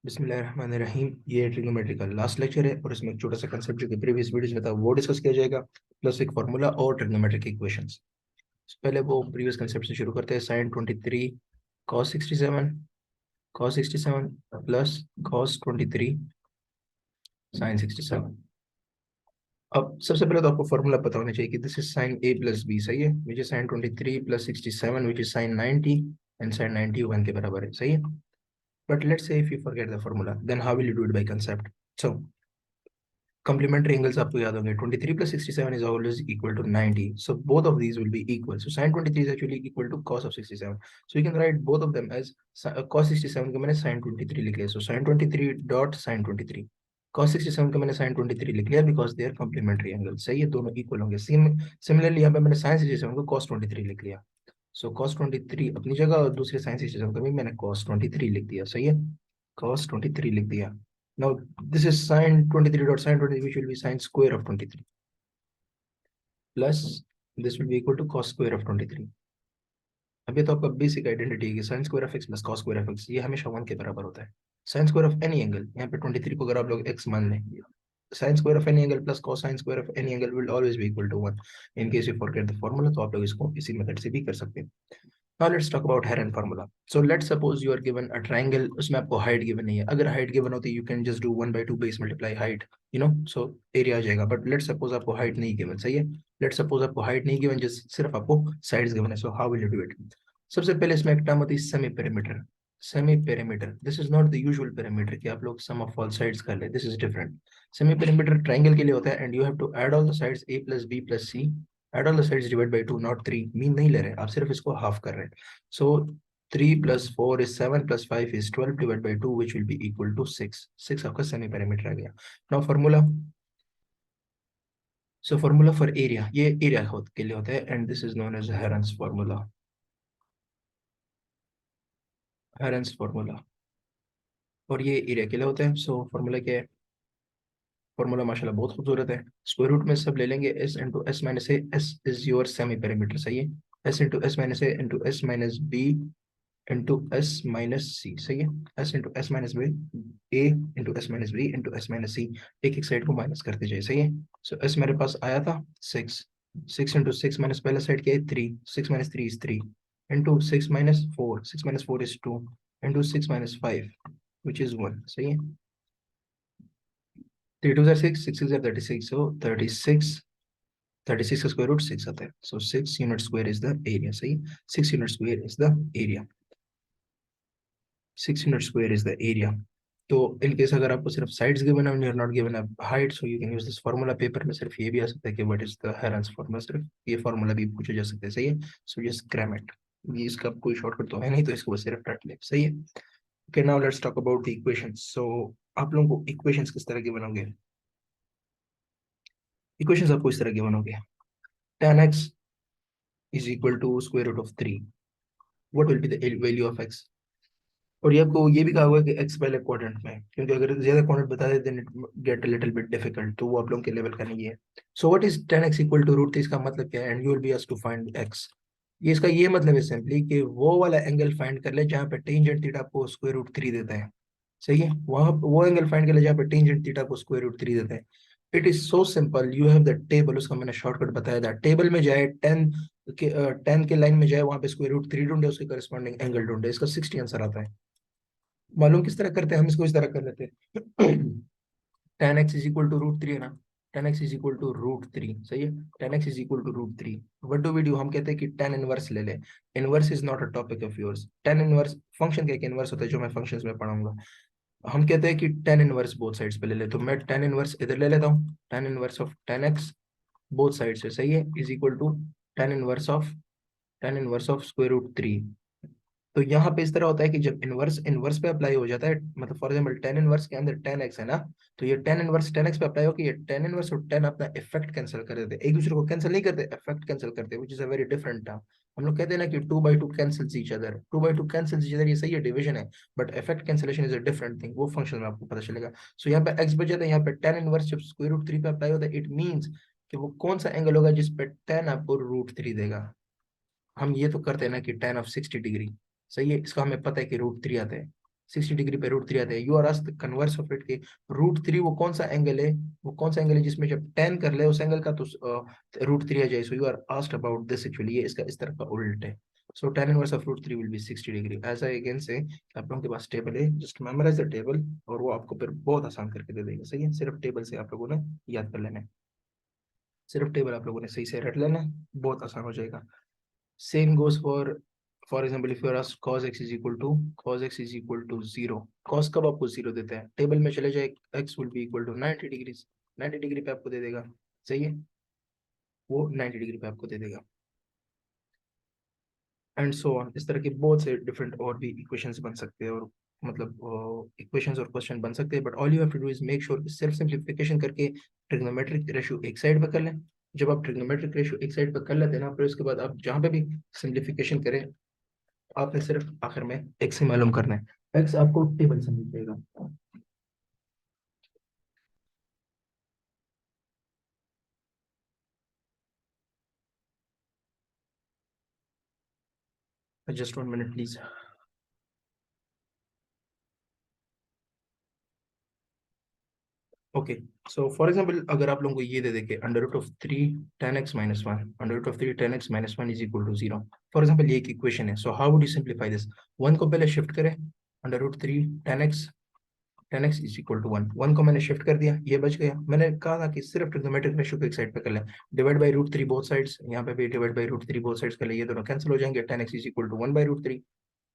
बिस्मिल्लाहिर्रहमानिर्रहीम। ये ट्रिग्नोमेट्री का लास्ट लेक्चर है और इसमें एक छोटा सा कंसेप्ट जो कि प्रीवियस वीडियोस में था वो डिस्कस किया जाएगा, प्लस एक फार्मूला और ट्रिग्नोमेट्री के इक्वेशंस। पहले वो प्रीवियस कंसेप्ट से शुरू करते हैं। Sine 23 cos 67 plus cos 23 sine 67। अब सबसे पहले तो आपको फार्मूला पता होना चाहिए कि this is sine A plus B, सही है, which is sine 23 plus 67 which is sine 90 and sine 91 के बराबर है, सही है। But let's say if you forget the formula, then how will you do it by concept? So, complementary angles आपको याद होंगे, 23 plus 67 is always equal to 90. So both of these will be equal. So sin 23 is actually equal to cos of 67. So you can write both of them as cos 67 को मैंने sin 23 लिख लिया. So sin 23 dot sin 23. cos 67 को मैंने sin 23 लिख लिया because they are complementary angles. सही है, दोनों equal होंगे. Similarly यहाँ पे मैंने sin 67 को cos 23 लिख लिया. So cos 23 अपनी जगह और दूसरे sin 67 को भी मैंने cos 23 लिख दिया, सही है, cos 23 लिख दिया. Now this is sin 23 dot sin 23, which will be sin square of 23 plus this will be equal to cos square of 23. अब ये तो आपका बेसिक आइडेंटिटी है कि sin square of x plus cos square of x ये हमेशा 1 के बराबर होता है. sin square of any angle, यहाँ पे 23 को अगर आप लोग x मान लें, sin square of any angle plus cosine square of any angle will always be equal to 1. In case you forget the formula, तो आप लोग इसको इसी मेथड से भी कर सकते हैं. Now let's talk about Heron formula. So let's suppose you are given a triangle, उसमें आपको height given नहीं है. अगर height given होती you can just do 1/2 base multiply height, so area आ जाएगा. But let's suppose आपको height नहीं given, सही है. Let's suppose आपको height नहीं given, just सिर्फ आपको sides given है. So how will you do it? सबसे पहले इसमें एक टर्म होती है semi perimeter. Semi perimeter. This is not the usual perimeter कि आप लोग sum of all sides कर ले. This is different. Semi perimeter triangle के लिए होता है and you have to add all the sides a plus b plus c. Add all the sides divided by 2, not 3. Mean नहीं ले रहे, आप सिर्फ इसको हाफ कर रहे हैं. So 3 plus 4 is 7 plus 5 is 12 divided by 2, which will be equal to 6. 6 आपका सेमी पेरीमीटर आ गया. Now formula. So formula for area, ये area के लिए होता है and this is known as Heron's formula. Heron's formula. और ये एरिया के लिए होता है. सो फॉर्मूला क्या है? फॉर्मूला माशाल्लाह बहुत खूबसूरत है. स्क्वायर रूट में सब ले लेंगे, s into s minus a. S is your semi perimeter, सही है. s into s minus a into s minus b into s minus c, सही है. S into s minus b, a into s minus b into s minus c. एक एक side को minus करते जाए, सही है. सो एस मेरे पास आया था 6. 6 इंटू 6 माइनस पहला साइड क्या है 3. 6 minus 3 is 3 into 6 minus 4. 6 minus 4 is 2 into 6 minus 5 which is 1, सही है. 3 2 6, 6 6 36, so 36. 36 का स्क्वायर रूट 6 आता है. So 6 unit square is the area, सही. 6 unit square is the area. 6 unit square is the area. तो इन केस अगर आपको सिर्फ साइड्स गिवन है, you are not given a height, so you can use this formula. Paper में सिर्फ ये भी आ सकता है कि what is the Heron's formula, सिर्फ ये फार्मूला भी पूछा जा सकता है, सही है. So just gram it. ये इसका कोई शॉर्टकट तो है नहीं, तो इसको बस सिर्फ रट ले, सही है. Okay, now let's talk about the equations. So आप लोगों को इक्वेशंस किस तरह के बनोगे? इक्वेशंस आपको इस तरह के बनोगे. tan x is equal to square root of 3. What will be the value of x? और ये आपको ये भी कहा हुआ है कि x पहले क्वाड्रेंट में है, क्योंकि अगर ज्यादा क्वाड्रेंट बता दे then it get a little bit difficult, तो वो आप लोगों के लेवल का नहीं है. So what is tan x equal to root 3? इसका मतलब क्या है? And you will be asked to find x. ये इसका ये मतलब है सिंपली कि वो वाला एंगल फाइंड कर ले जहाँ पे टेंजेंट थीटा आपको स्क्वायर रूट 3 देता है, सही है. वहां वो एंगल फाइंड कर ले जहाँ पे टेंजेंट थीटा को स्क्वायर रूट 3 देता है. It is so simple. You have the table, उसका मैंने शॉर्टकट बताया था. टेबल में जाए 10 के लाइन में जाए, वहां पे स्क्वायर रूट 3 ढूंढे, उसके करस्पॉन्डिंग एंगल ढूंढे, इसका 60 आंसर आता है. मालूम किस तरह करते हैं हम इसको? इस तरह कर लेते हैं. tan x is equal to root 3 है ना. tan x is equal to root 3, सही है. tan x is equal to root 3. What do we do? हम कहते हैं कि tan इनवर्स ले ले. Inverse is not a topic of yours. tan inverse function क्या इनवर्स होता है, जो मैं फंक्शंस में पढ़ाऊंगा. हम कहते हैं कि tan इनवर्स बोथ साइड्स पे ले ले, तो मैं tan इनवर्स इधर ले लेता हूँ. tan inverse of tan x both sides से, सही है, is equal to tan inverse of square root 3. तो यहाँ पे इस तरह होता है कि जब इनवर्स इनवर्स पे अप्लाई हो जाता है, मतलब फॉर एग्जांपल tan इनवर्स के अंदर tan x है ना, तो ये tan इनवर्स tan x पे अप्लाई हो कि ये tan इनवर्स और tan अपना इफेक्ट कैंसिल कर देते हैं. एक दूसरे को कैंसिल नहीं करते, इफेक्ट कैंसिल करते हैं, which is a very different term. हम लोग कहते हैं ना कि 2/2 cancels each other. 2/2 cancels each other, ये सही है, डिवीजन है. But effect cancellation is a different thing. वो फंक्शन में आपको पता चलेगा. सो यहाँ पे x बच जाता है. यहाँ पे tan इनवर्स जब स्क्वायर रूट 3 पे अप्लाई होता है, इट मींस कि वो कौन सा एंगल होगा जिस पे tan आपको रूट 3 देगा. हम ये तो करते हैं ना कि tan ऑफ 60 डिग्री, सही है, इसका हमें पता है कि रूट 3 आता है, 60 डिग्री पे रूट थ्री आता है। You are asked the converse of it, के रूट थ्री वो कौन सा एंगल है, वो कौन सा एंगल है जिसमें जब टेन कर ले उस एंगल का तो रूट थ्री आ जाए। So you are asked about this actually, ये इसका इस तरह का उल्ट है। सो tan inverse of root three will be 60 degree. ऐसा अगेन से आप लोगों के पास टेबल है, जस्ट मेमोराइज द टेबल और वो आपको फिर बहुत आसान करके दे देगा। सही है, सिर्फ टेबल से आप लोगों ने याद कर लेना है, सिर्फ टेबल आप लोगों ने सही से रट लेना है, बहुत आसान हो जाएगा। Same goes for example if you are asked cos x is equal to, cos x is equal to zero. cos कब आपको जीरो देता है, टेबल में चले जाए, x will be equal to 90 degree, 90 degree पे आपको दे देगा। सही है, वो 90 डिग्री पे आपको दे देगा। एंड सो ऑन, इस तरह के बहुत से डिफरेंट और भी इक्वेशंस बन सकते हैं, और मतलब इक्वेशंस और क्वेश्चन बन सकते हैं। But all you have to do is make sure self simplification करके ट्रिग्नोमेट्रिक रेशियो एक साइड पे कर लें। जब आप ट्रिग्नोमेट्रिक रेशियो एक साइड पे कर लेते हैं ना, फिर उसके बाद आप जहाँ पे भी सिंप्लीफिकेशन करें, आपने सिर्फ आखिर में एक्स ही मालूम करना है, एक्स आपको टेबल से मिल जाएगा। Just 1 minute please. Okay, so for example अगर आप लोगों को ये दे देखे under root of three ten x minus one, under root of three ten x minus one is equal to zero. For example ये एक इक्वेशन है, so how would you simplify this. One को पहले शिफ्ट करें, under root three ten x is equal to one, one को मैंने shift कर दिया, ये बच गया। मैंने कहा था कि सिर्फ ट्रिग्नोमेट्रिक रेशियो को एक साइड पे कर लें, divide by root three both sides, यहाँ पे भी divide by root three both sides कर ले, ये दोनों कैंसिल हो जाएंगे, ten x is equal to one by root three.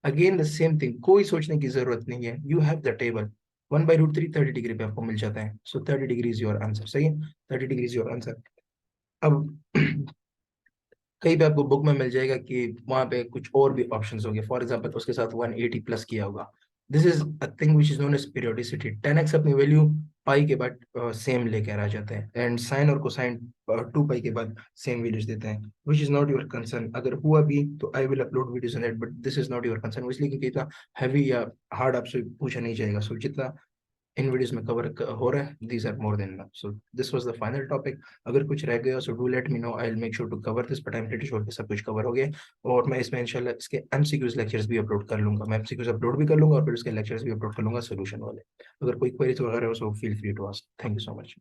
Again the same thing, कोई सोचने की जरूरत नहीं है, you have the table, one by root three 30 degree पे आपको मिल जाता है। So 30 degree is your answer. सही है, 30 डिग्री इज योर आंसर। अब कहीं पे आपको बुक में मिल जाएगा कि वहां पे कुछ और भी ऑप्शंस होंगे, फॉर एग्जांपल उसके साथ 180 प्लस किया होगा। This is a thing which is known as periodicity. 10x अपनी वैल्यू पाई के बाद सेम लेकर आ जाते हैं, एंड साइन और कोसाइन 2 पाई के बाद सेम वैल्यूज देते हैं, which is not your concern. अगर हुआ भी तो I will upload videos on it, but this is not your concern, इसलिए क्योंकि इतना हैवी या हार्ड आपसे पूछा नहीं जाएगा। सो जितना इन वीडियोस में कवर हो रहा है, these are more than enough. So this was the final topic. अगर कुछ रह गया so do let me know, I will make sure to cover this, but I am pretty sure कि सब कुछ कवर हो गया। और मैं इसमें इंशाल्लाह इसके एमसीक्यूज लेक्चर्स भी अपलोड कर लूंगा, मैं एमसीक्यूज अपलोड भी कर लूंगा और फिर उसके लेक्चर्स भी अपलोड कर लूंगा सोल्यूशन वाले। अगर कोई क्वेरीज वगैरह हो so feel free to ask. Thank you so much.